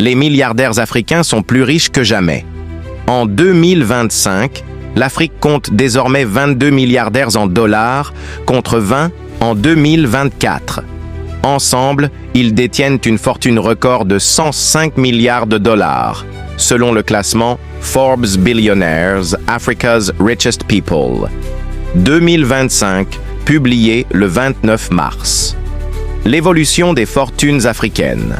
Les milliardaires africains sont plus riches que jamais. En 2025, l'Afrique compte désormais 22 milliardaires en dollars contre 20 en 2024. Ensemble, ils détiennent une fortune record de 105 milliards de dollars, selon le classement Forbes Billionaires, Africa's Richest People. 2025, publié le 29 mars. L'évolution des fortunes africaines.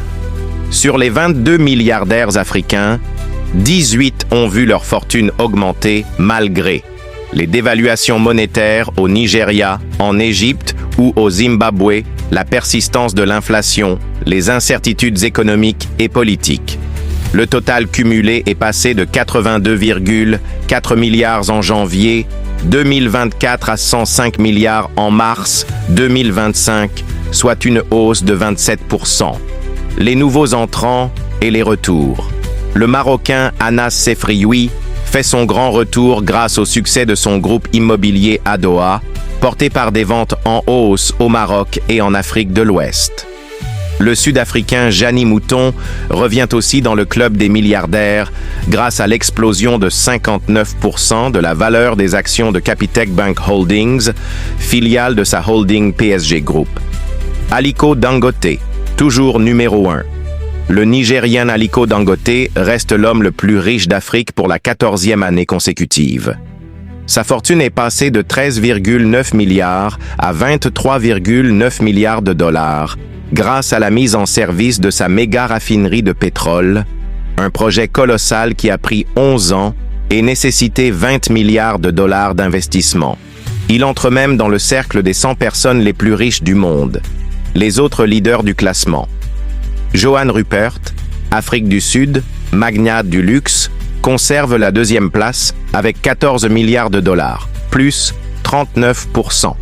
Sur les 22 milliardaires africains, 18 ont vu leur fortune augmenter malgré les dévaluations monétaires au Nigeria, en Égypte ou au Zimbabwe, la persistance de l'inflation, les incertitudes économiques et politiques. Le total cumulé est passé de 82,4 milliards en janvier 2024 à 105 milliards en mars 2025, soit une hausse de 27%. Les nouveaux entrants et les retours. Le Marocain Anas Sefrioui fait son grand retour grâce au succès de son groupe immobilier Adoa, porté par des ventes en hausse au Maroc et en Afrique de l'Ouest. Le Sud-Africain Gianni Mouton revient aussi dans le club des milliardaires grâce à l'explosion de 59% de la valeur des actions de Capitec Bank Holdings, filiale de sa holding PSG Group. Aliko Dangote, toujours numéro 1. Le Nigérian Aliko Dangote reste l'homme le plus riche d'Afrique pour la 14e année consécutive. Sa fortune est passée de 13,9 milliards à 23,9 milliards de dollars grâce à la mise en service de sa méga raffinerie de pétrole, un projet colossal qui a pris 11 ans et nécessité 20 milliards de dollars d'investissement. Il entre même dans le cercle des 100 personnes les plus riches du monde. Les autres leaders du classement. Johan Rupert, Afrique du Sud, magnate du luxe, conserve la deuxième place avec 14 milliards de dollars, plus 39%.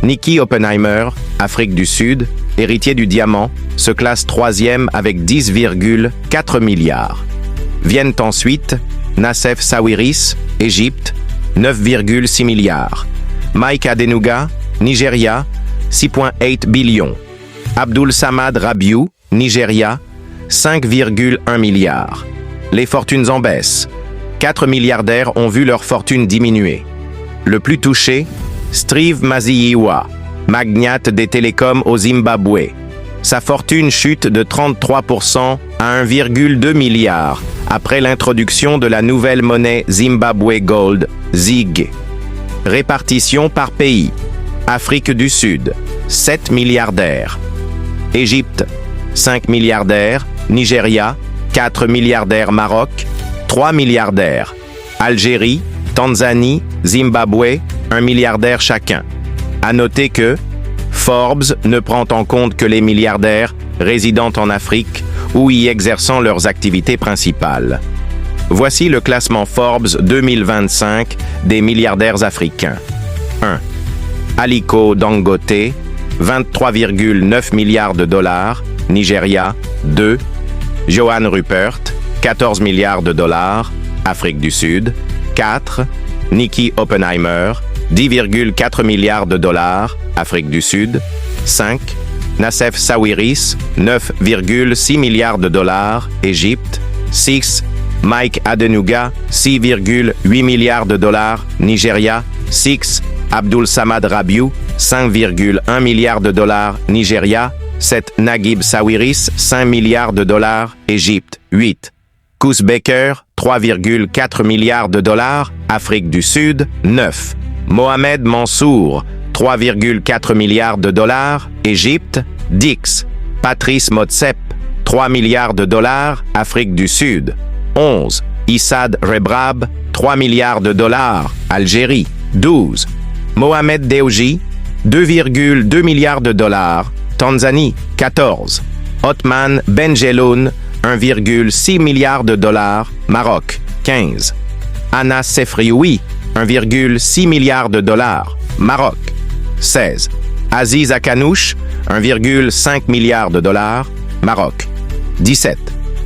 Nicky Oppenheimer, Afrique du Sud, héritier du diamant, se classe troisième avec 10,4 milliards. Viennent ensuite Nassef Sawiris, Égypte, 9,6 milliards. Mike Adenuga, Nigeria, 6,8 billions. Abdul Samad Rabiou, Nigeria, 5,1 milliards. Les fortunes en baisse. 4 milliardaires ont vu leur fortune diminuer. Le plus touché, Steve Maziyiwa, magnate des télécoms au Zimbabwe. Sa fortune chute de 33% à 1,2 milliard après l'introduction de la nouvelle monnaie Zimbabwe Gold, ZiG. Répartition par pays. Afrique du Sud, 7 milliardaires. Égypte, 5 milliardaires. Nigeria, 4 milliardaires. Maroc, 3 milliardaires. Algérie, Tanzanie, Zimbabwe, 1 milliardaire chacun. À noter que Forbes ne prend en compte que les milliardaires résidant en Afrique ou y exerçant leurs activités principales. Voici le classement Forbes 2025 des milliardaires africains. 1. Aliko Dangote, 23,9 milliards de dollars, Nigeria. 2. Johan Rupert, 14 milliards de dollars, Afrique du Sud. 4. Nicky Oppenheimer, 10,4 milliards de dollars, Afrique du Sud. 5. Nassef Sawiris, 9,6 milliards de dollars, Égypte. 6. Mike Adenuga, 6,8 milliards de dollars, Nigeria. 6. Abdul Samad Rabiou, 5,1 milliards de dollars, Nigeria. 7. Naguib Sawiris, 5 milliards de dollars, Égypte. 8. Koos Baker, 3,4 milliards de dollars, Afrique du Sud. 9. Mohamed Mansour, 3,4 milliards de dollars, Égypte. 10. Patrice Motsepe, 3 milliards de dollars, Afrique du Sud. 11. Issad Rebrab, 3 milliards de dollars, Algérie. 12. Mohamed Deoji, 2,2 milliards de dollars, Tanzanie. 14. Othman Benjeloun, 1,6 milliard de dollars, Maroc. 15. Anas Sefrioui, 1,6 milliard de dollars, Maroc. 16. Aziz Akanouche, 1,5 milliard de dollars, Maroc. 17.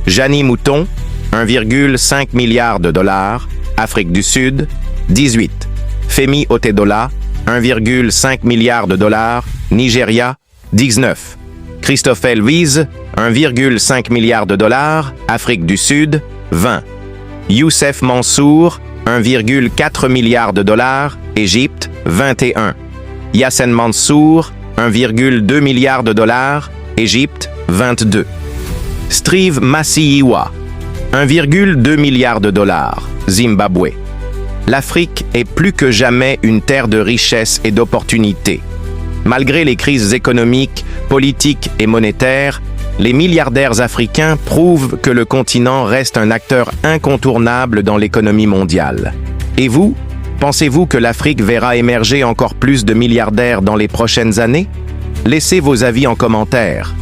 Gianni Mouton, 1,5 milliard de dollars, Afrique du Sud. 18. Femi Otedola, 1,5 milliard de dollars, Nigeria. 19. Christophe Elwies, 1,5 milliard de dollars, Afrique du Sud, 20. Youssef Mansour, 1,4 milliard de dollars, Égypte, 21. Yassen Mansour, 1,2 milliard de dollars, Égypte, 22. Strive Masiyiwa, 1,2 milliard de dollars, Zimbabwe. L'Afrique est plus que jamais une terre de richesse et d'opportunités. Malgré les crises économiques, politiques et monétaires, les milliardaires africains prouvent que le continent reste un acteur incontournable dans l'économie mondiale. Et vous, pensez-vous que l'Afrique verra émerger encore plus de milliardaires dans les prochaines années? Laissez vos avis en commentaire.